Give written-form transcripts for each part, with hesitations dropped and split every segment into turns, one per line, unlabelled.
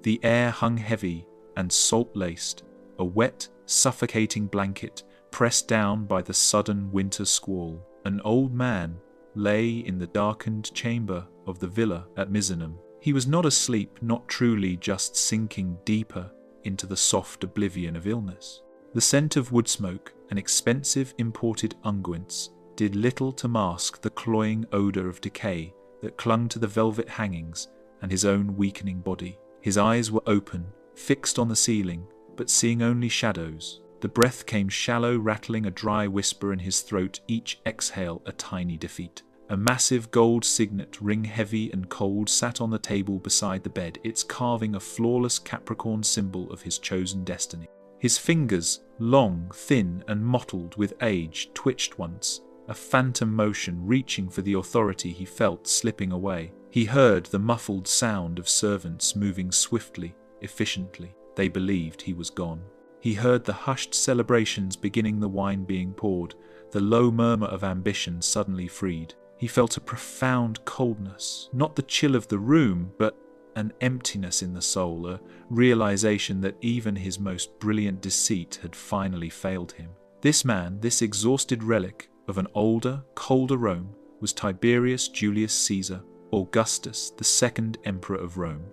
The air hung heavy and salt-laced, a wet, suffocating blanket pressed down by the sudden winter squall. An old man lay in the darkened chamber of the villa at Misenum. He was not asleep, not truly, just sinking deeper into the soft oblivion of illness. The scent of wood smoke and expensive imported unguents did little to mask the cloying odour of decay that clung to the velvet hangings and his own weakening body. His eyes were open, fixed on the ceiling, but seeing only shadows. The breath came shallow, rattling, a dry whisper in his throat, each exhale a tiny defeat. A massive gold signet, ring heavy and cold, sat on the table beside the bed, its carving a flawless Capricorn symbol of his chosen destiny. His fingers, long, thin, and mottled with age, twitched once, a phantom motion reaching for the authority he felt slipping away. He heard the muffled sound of servants moving swiftly, efficiently. They believed he was gone. He heard the hushed celebrations beginning, the wine being poured, the low murmur of ambition suddenly freed. He felt a profound coldness, not the chill of the room, but an emptiness in the soul, a realization that even his most brilliant deceit had finally failed him. This man, this exhausted relic of an older, colder Rome, was Tiberius Julius Caesar, Augustus, the second emperor of Rome.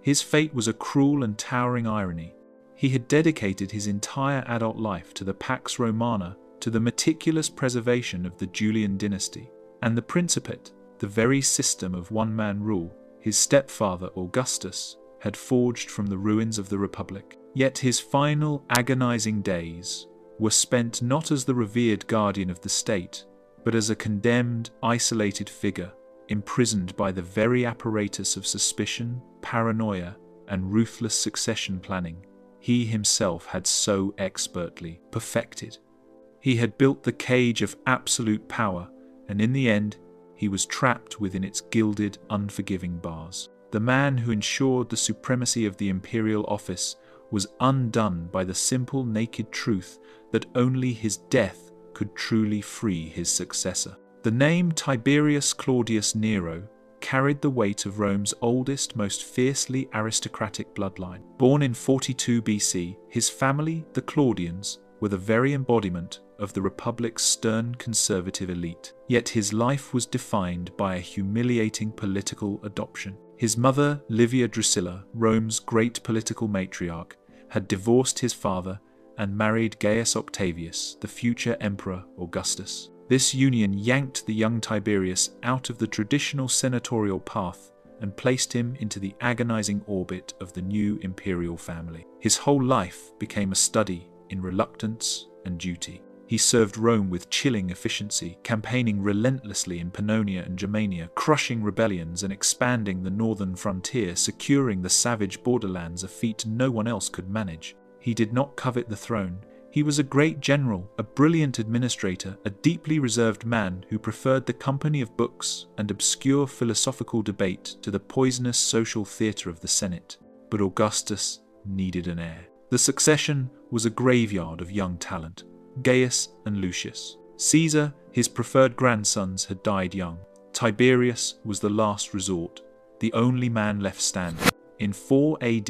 His fate was a cruel and towering irony. He had dedicated his entire adult life to the Pax Romana, to the meticulous preservation of the Julian dynasty, and the Principate, the very system of one-man rule, his stepfather Augustus had forged from the ruins of the Republic. Yet his final agonizing days were spent not as the revered guardian of the state, but as a condemned, isolated figure, imprisoned by the very apparatus of suspicion, paranoia, and ruthless succession planning he himself had so expertly perfected. He had built the cage of absolute power, and in the end, he was trapped within its gilded, unforgiving bars. The man who ensured the supremacy of the imperial office was undone by the simple, naked truth that only his death could truly free his successor. The name Tiberius Claudius Nero carried the weight of Rome's oldest, most fiercely aristocratic bloodline. Born in 42 BC, his family, the Claudians, were the very embodiment of the Republic's stern conservative elite. Yet his life was defined by a humiliating political adoption. His mother, Livia Drusilla, Rome's great political matriarch, had divorced his father and married Gaius Octavius, the future Emperor Augustus. This union yanked the young Tiberius out of the traditional senatorial path and placed him into the agonizing orbit of the new imperial family. His whole life became a study in reluctance and duty. He served Rome with chilling efficiency, campaigning relentlessly in Pannonia and Germania, crushing rebellions and expanding the northern frontier, securing the savage borderlands, a feat no one else could manage. He did not covet the throne. He was a great general, a brilliant administrator, a deeply reserved man who preferred the company of books and obscure philosophical debate to the poisonous social theatre of the Senate. But Augustus needed an heir. The succession was a graveyard of young talent. Gaius and Lucius. Caesar, his preferred grandsons, had died young. Tiberius was the last resort, the only man left standing. In 4 AD,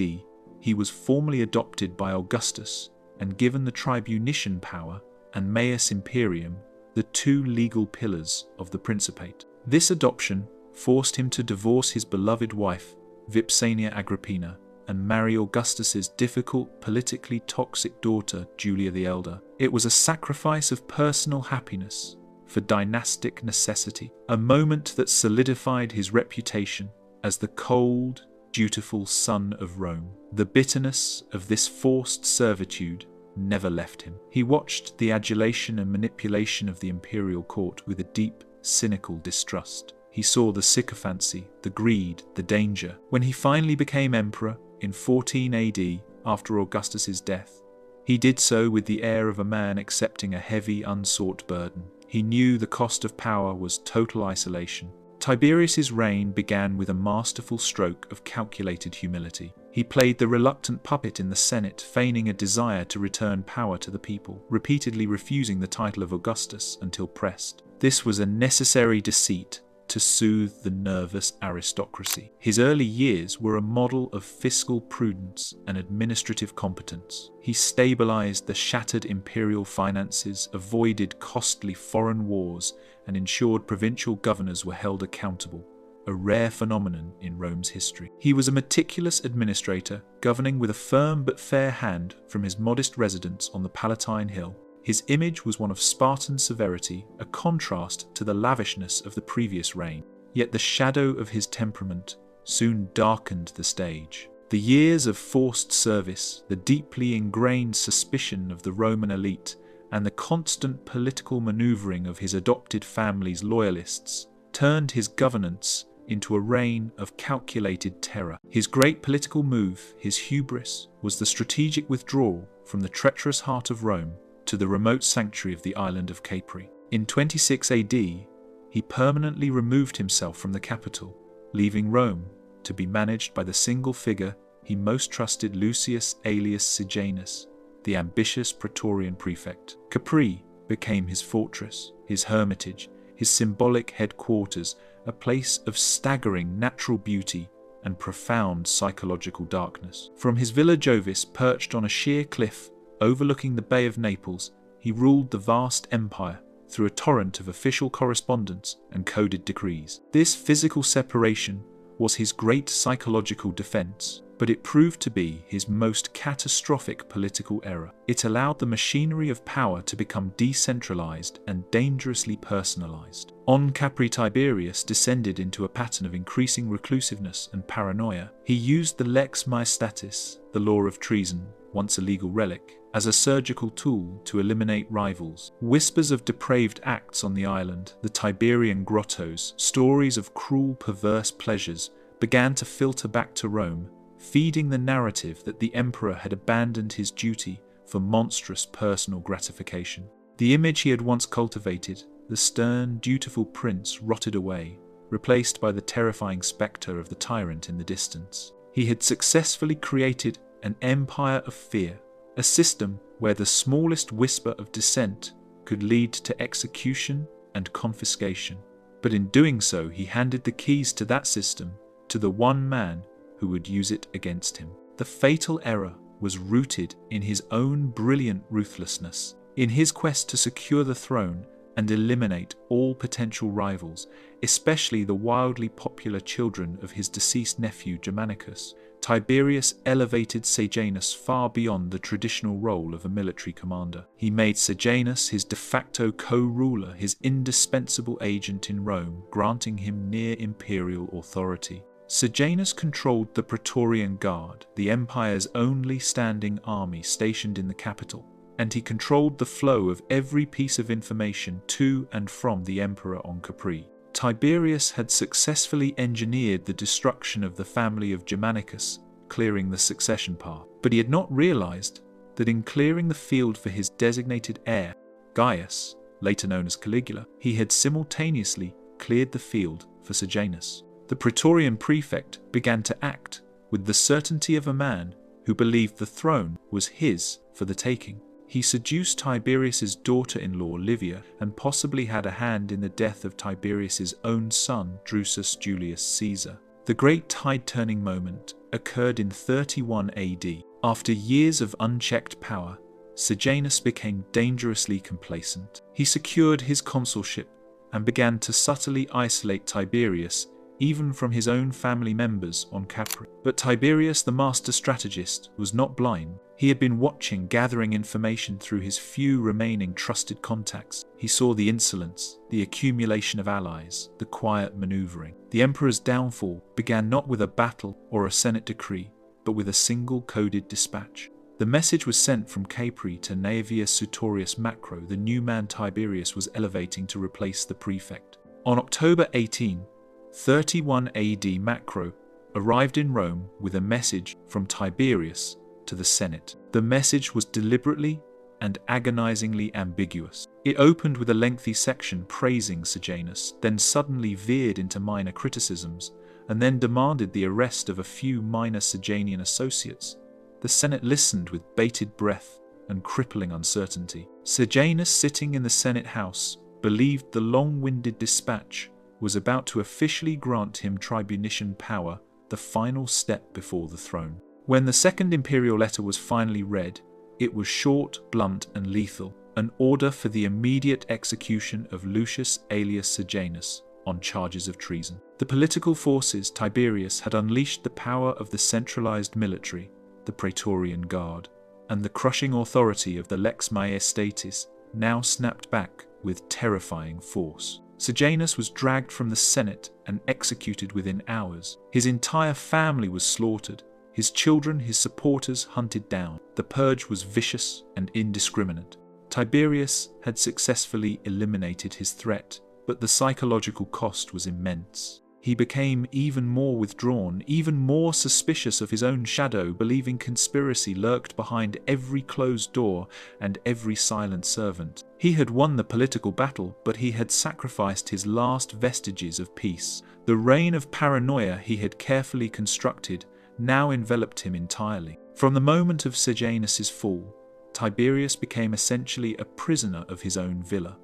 he was formally adopted by Augustus and given the tribunician power and maius imperium, the two legal pillars of the Principate. This adoption forced him to divorce his beloved wife, Vipsania Agrippina, and marry Augustus's difficult, politically toxic daughter, Julia the Elder. It was a sacrifice of personal happiness for dynastic necessity, a moment that solidified his reputation as the cold, dutiful son of Rome. The bitterness of this forced servitude never left him. He watched the adulation and manipulation of the imperial court with a deep, cynical distrust. He saw the sycophancy, the greed, the danger. When he finally became emperor in 14 AD, after Augustus's death, he did so with the air of a man accepting a heavy, unsought burden. He knew the cost of power was total isolation. Tiberius's reign began with a masterful stroke of calculated humility. He played the reluctant puppet in the Senate, feigning a desire to return power to the people, repeatedly refusing the title of Augustus until pressed. This was a necessary deceit, to soothe the nervous aristocracy. His early years were a model of fiscal prudence and administrative competence. He stabilized the shattered imperial finances, avoided costly foreign wars, and ensured provincial governors were held accountable, a rare phenomenon in Rome's history. He was a meticulous administrator, governing with a firm but fair hand from his modest residence on the Palatine Hill. His image was one of Spartan severity, a contrast to the lavishness of the previous reign. Yet the shadow of his temperament soon darkened the stage. The years of forced service, the deeply ingrained suspicion of the Roman elite, and the constant political maneuvering of his adopted family's loyalists turned his governance into a reign of calculated terror. His great political move, his hubris, was the strategic withdrawal from the treacherous heart of Rome to the remote sanctuary of the island of Capri. In 26 AD, he permanently removed himself from the capital, leaving Rome to be managed by the single figure he most trusted, Lucius Aelius Sejanus, the ambitious Praetorian prefect. Capri became his fortress, his hermitage, his symbolic headquarters, a place of staggering natural beauty and profound psychological darkness. From his Villa Jovis, perched on a sheer cliff overlooking the Bay of Naples, he ruled the vast empire through a torrent of official correspondence and coded decrees. This physical separation was his great psychological defense, but it proved to be his most catastrophic political error. It allowed the machinery of power to become decentralized and dangerously personalized. On Capri, Tiberius descended into a pattern of increasing reclusiveness and paranoia. He used the lex maestatis, the law of treason, once a legal relic, as a surgical tool to eliminate rivals. Whispers of depraved acts on the island, the Tiberian grottos, stories of cruel, perverse pleasures began to filter back to Rome, feeding the narrative that the emperor had abandoned his duty for monstrous personal gratification. The image he had once cultivated, the stern, dutiful prince, rotted away, replaced by the terrifying spectre of the tyrant in the distance. He had successfully created an empire of fear, a system where the smallest whisper of dissent could lead to execution and confiscation. But in doing so, he handed the keys to that system to the one man who would use it against him. The fatal error was rooted in his own brilliant ruthlessness. In his quest to secure the throne and eliminate all potential rivals, especially the wildly popular children of his deceased nephew Germanicus, Tiberius elevated Sejanus far beyond the traditional role of a military commander. He made Sejanus his de facto co-ruler, his indispensable agent in Rome, granting him near imperial authority. Sejanus controlled the Praetorian Guard, the empire's only standing army stationed in the capital, and he controlled the flow of every piece of information to and from the emperor on Capri. Tiberius had successfully engineered the destruction of the family of Germanicus, clearing the succession path. But he had not realized that in clearing the field for his designated heir, Gaius, later known as Caligula, he had simultaneously cleared the field for Sejanus. The Praetorian prefect began to act with the certainty of a man who believed the throne was his for the taking. He seduced Tiberius's daughter-in-law Livia and possibly had a hand in the death of Tiberius's own son Drusus Julius Caesar. The great tide-turning moment occurred in 31 AD. After years of unchecked power, Sejanus became dangerously complacent. He secured his consulship and began to subtly isolate Tiberius even from his own family members on Capri. But Tiberius, the master strategist, was not blind. He had been watching, gathering information through his few remaining trusted contacts. He saw the insolence, the accumulation of allies, the quiet maneuvering. The emperor's downfall began not with a battle or a Senate decree, but with a single coded dispatch. The message was sent from Capri to Naevius Sutorius Macro, the new man Tiberius was elevating to replace the prefect. On October 18, 31 AD, Macro arrived in Rome with a message from Tiberius to the Senate. The message was deliberately and agonizingly ambiguous. It opened with a lengthy section praising Sejanus, then suddenly veered into minor criticisms, and then demanded the arrest of a few minor Sejanian associates. The Senate listened with bated breath and crippling uncertainty. Sejanus, sitting in the Senate House, believed the long-winded dispatch was about to officially grant him tribunician power, the final step before the throne. When the second imperial letter was finally read, it was short, blunt, and lethal, an order for the immediate execution of Lucius alias Sejanus on charges of treason. The political forces Tiberius had unleashed the power of the centralized military, the Praetorian Guard, and the crushing authority of the Lex Maestatis now snapped back with terrifying force. Sejanus was dragged from the Senate and executed within hours. His entire family was slaughtered, his children, his supporters hunted down. The purge was vicious and indiscriminate. Tiberius had successfully eliminated his threat, but the psychological cost was immense. He became even more withdrawn, even more suspicious of his own shadow, believing conspiracy lurked behind every closed door and every silent servant. He had won the political battle, but he had sacrificed his last vestiges of peace. The reign of paranoia he had carefully constructed now enveloped him entirely. From the moment of Sejanus's fall, Tiberius became essentially a prisoner of his own villa.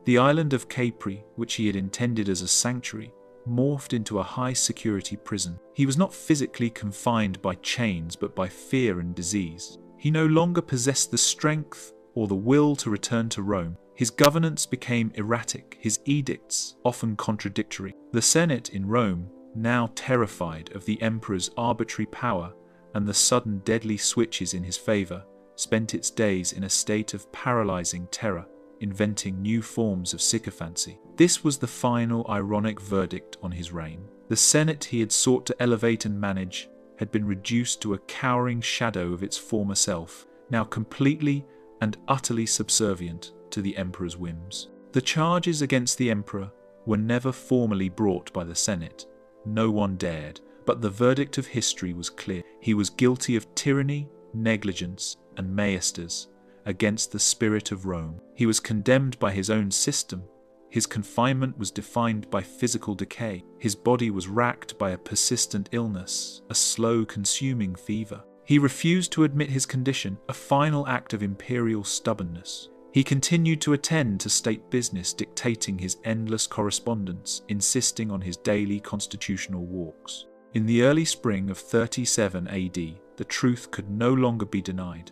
The island of Capri, which he had intended as a sanctuary, morphed into a high-security prison. He was not physically confined by chains but by fear and disease. He no longer possessed the strength or the will to return to Rome. His governance became erratic, his edicts often contradictory. The Senate in Rome, now terrified of the emperor's arbitrary power and the sudden deadly switches in his favor, spent its days in a state of paralyzing terror, inventing new forms of sycophancy. This was the final ironic verdict on his reign. The Senate he had sought to elevate and manage had been reduced to a cowering shadow of its former self, now completely and utterly subservient to the emperor's whims. The charges against the emperor were never formally brought by the Senate. No one dared, but the verdict of history was clear. He was guilty of tyranny, negligence, and maesters against the spirit of Rome. He was condemned by his own system. His confinement was defined by physical decay. His body was racked by a persistent illness, a slow consuming fever. He refused to admit his condition, a final act of imperial stubbornness. He continued to attend to state business, dictating his endless correspondence, insisting on his daily constitutional walks. In the early spring of 37 AD, the truth could no longer be denied.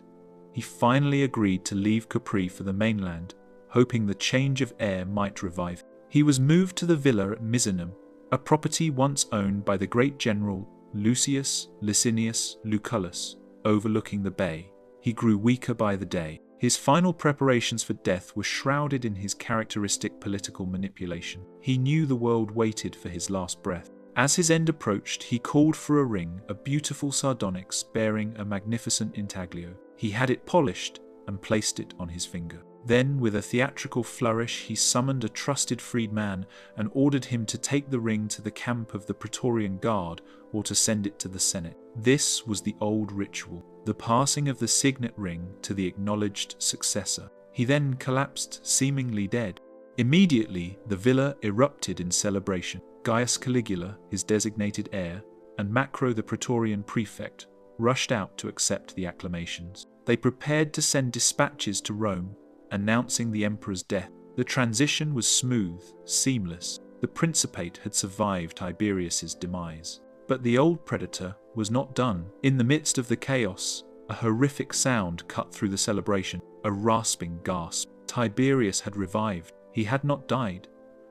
He finally agreed to leave Capri for the mainland, hoping the change of air might revive him. He was moved to the villa at Misenum, a property once owned by the great general Lucius Licinius Lucullus, overlooking the bay. He grew weaker by the day. His final preparations for death were shrouded in his characteristic political manipulation. He knew the world waited for his last breath. As his end approached, he called for a ring, a beautiful sardonyx bearing a magnificent intaglio. He had it polished and placed it on his finger. Then, with a theatrical flourish, he summoned a trusted freedman and ordered him to take the ring to the camp of the Praetorian Guard or to send it to the Senate. This was the old ritual, the passing of the signet ring to the acknowledged successor. He then collapsed, seemingly dead. Immediately, the villa erupted in celebration. Gaius Caligula, his designated heir, and Macro, the Praetorian prefect, rushed out to accept the acclamations. They prepared to send dispatches to Rome, announcing the emperor's death. The transition was smooth, seamless. The Principate had survived Tiberius's demise. But the old predator was not done. In the midst of the chaos, a horrific sound cut through the celebration, a rasping gasp. Tiberius had revived. He had not died.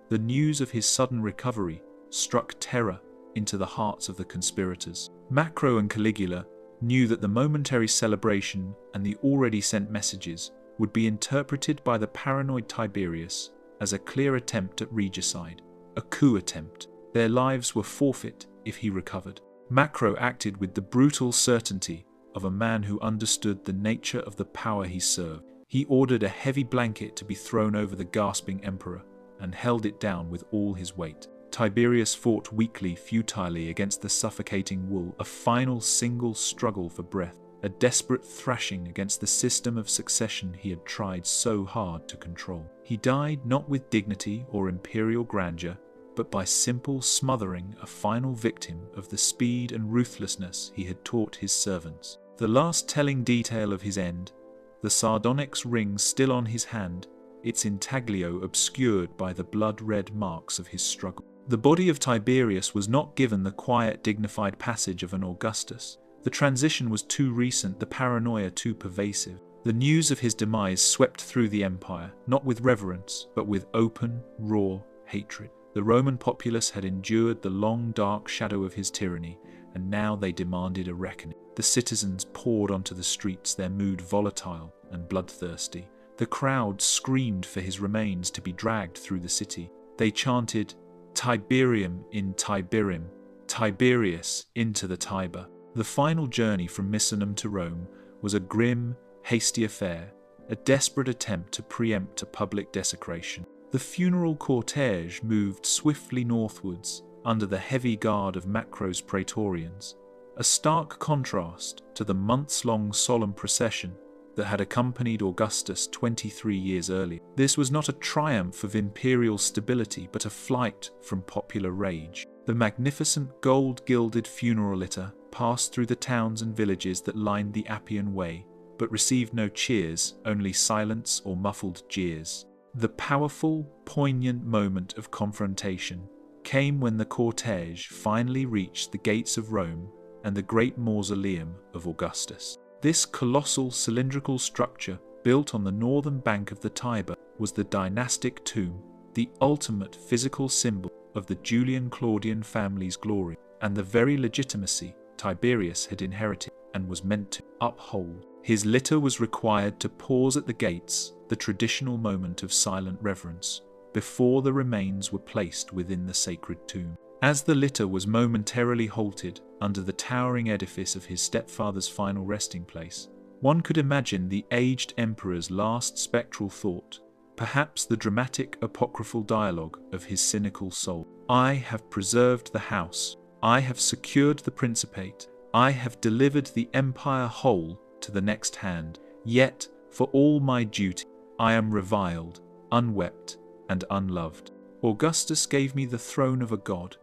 The news of his sudden recovery struck terror into the hearts of the conspirators. Macro and Caligula knew that the momentary celebration and the already sent messages would be interpreted by the paranoid Tiberius as a clear attempt at regicide, a coup attempt. Their lives were forfeit if he recovered. Macro acted with the brutal certainty of a man who understood the nature of the power he served. He ordered a heavy blanket to be thrown over the gasping emperor and held it down with all his weight. Tiberius fought weakly, futilely against the suffocating wool, a final single struggle for breath, a desperate thrashing against the system of succession he had tried so hard to control. He died not with dignity or imperial grandeur, but by simple smothering, a final victim of the speed and ruthlessness he had taught his servants. The last telling detail of his end, the sardonyx ring still on his hand, its intaglio obscured by the blood-red marks of his struggle. The body of Tiberius was not given the quiet, dignified passage of an Augustus. The transition was too recent, the paranoia too pervasive. The news of his demise swept through the empire, not with reverence, but with open, raw hatred. The Roman populace had endured the long, dark shadow of his tyranny, and now they demanded a reckoning. The citizens poured onto the streets, their mood volatile and bloodthirsty. The crowd screamed for his remains to be dragged through the city. They chanted, "Tiberium in Tiberim, Tiberius into the Tiber." The final journey from Misenum to Rome was a grim, hasty affair, a desperate attempt to preempt a public desecration. The funeral cortege moved swiftly northwards under the heavy guard of Macro's praetorians, a stark contrast to the months-long solemn procession that had accompanied Augustus 23 years earlier. This was not a triumph of imperial stability, but a flight from popular rage. The magnificent gold-gilded funeral litter passed through the towns and villages that lined the Appian Way, but received no cheers, only silence or muffled jeers. The powerful, poignant moment of confrontation came when the cortege finally reached the gates of Rome and the great mausoleum of Augustus. This colossal cylindrical structure, built on the northern bank of the Tiber, was the dynastic tomb, the ultimate physical symbol of the Julian-Claudian family's glory, and the very legitimacy Tiberius had inherited and was meant to uphold. His litter was required to pause at the gates, the traditional moment of silent reverence, before the remains were placed within the sacred tomb. As the litter was momentarily halted under the towering edifice of his stepfather's final resting place, one could imagine the aged emperor's last spectral thought, perhaps the dramatic apocryphal dialogue of his cynical soul. "I have preserved the house. I have secured the principate. I have delivered the empire whole to the next hand. Yet, for all my duty, I am reviled, unwept, and unloved. Augustus gave me the throne of a god.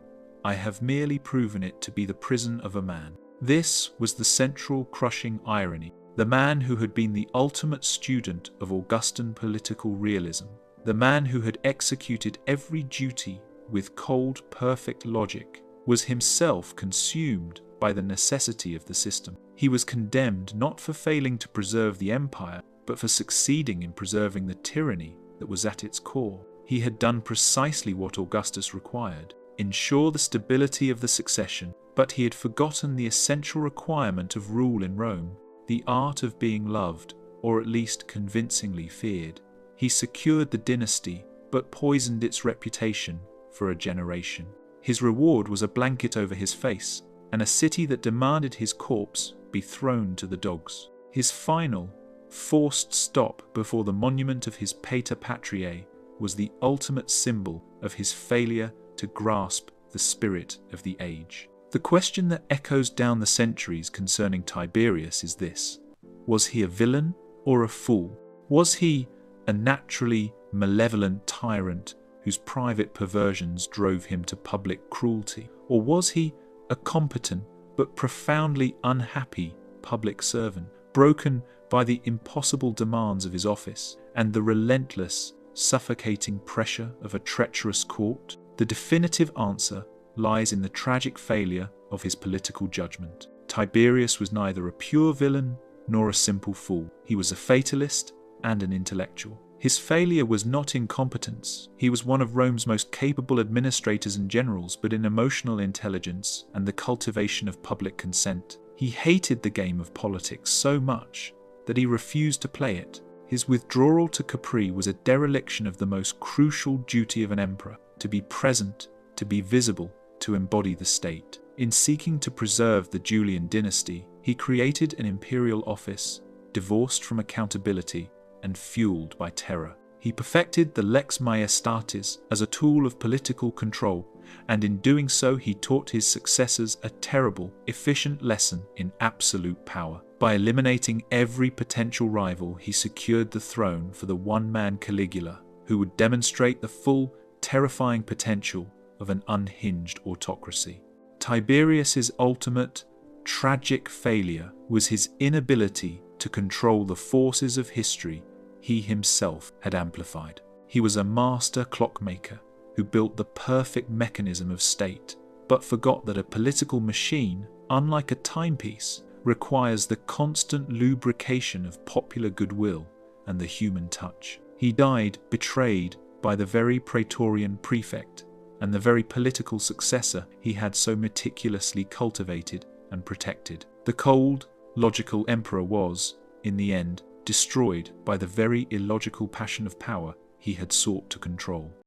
I have merely proven it to be the prison of a man." This was the central crushing irony. The man who had been the ultimate student of Augustan political realism, the man who had executed every duty with cold, perfect logic, was himself consumed by the necessity of the system. He was condemned not for failing to preserve the empire, but for succeeding in preserving the tyranny that was at its core. He had done precisely what Augustus required: ensure the stability of the succession, but he had forgotten the essential requirement of rule in Rome, the art of being loved, or at least convincingly feared. He secured the dynasty, but poisoned its reputation for a generation. His reward was a blanket over his face, and a city that demanded his corpse be thrown to the dogs. His final, forced stop before the monument of his Pater Patriae was the ultimate symbol of his failure to grasp the spirit of the age. The question that echoes down the centuries concerning Tiberius is this: was he a villain or a fool? Was he a naturally malevolent tyrant whose private perversions drove him to public cruelty? Or was he a competent but profoundly unhappy public servant, broken by the impossible demands of his office and the relentless, suffocating pressure of a treacherous court? The definitive answer lies in the tragic failure of his political judgment. Tiberius was neither a pure villain nor a simple fool. He was a fatalist and an intellectual. His failure was not incompetence. He was one of Rome's most capable administrators and generals, but in emotional intelligence and the cultivation of public consent. He hated the game of politics so much that he refused to play it. His withdrawal to Capri was a dereliction of the most crucial duty of an emperor: to be present, to be visible, to embody the state. In seeking to preserve the Julian dynasty, he created an imperial office, divorced from accountability and fueled by terror. He perfected the lex majestatis as a tool of political control, and in doing so he taught his successors a terrible, efficient lesson in absolute power. By eliminating every potential rival, he secured the throne for the one-man Caligula, who would demonstrate the full, terrifying potential of an unhinged autocracy. Tiberius's ultimate, tragic failure was his inability to control the forces of history he himself had amplified. He was a master clockmaker who built the perfect mechanism of state, but forgot that a political machine, unlike a timepiece, requires the constant lubrication of popular goodwill and the human touch. He died betrayed by the very praetorian prefect and the very political successor he had so meticulously cultivated and protected. The cold, logical emperor was, in the end, destroyed by the very illogical passion of power he had sought to control.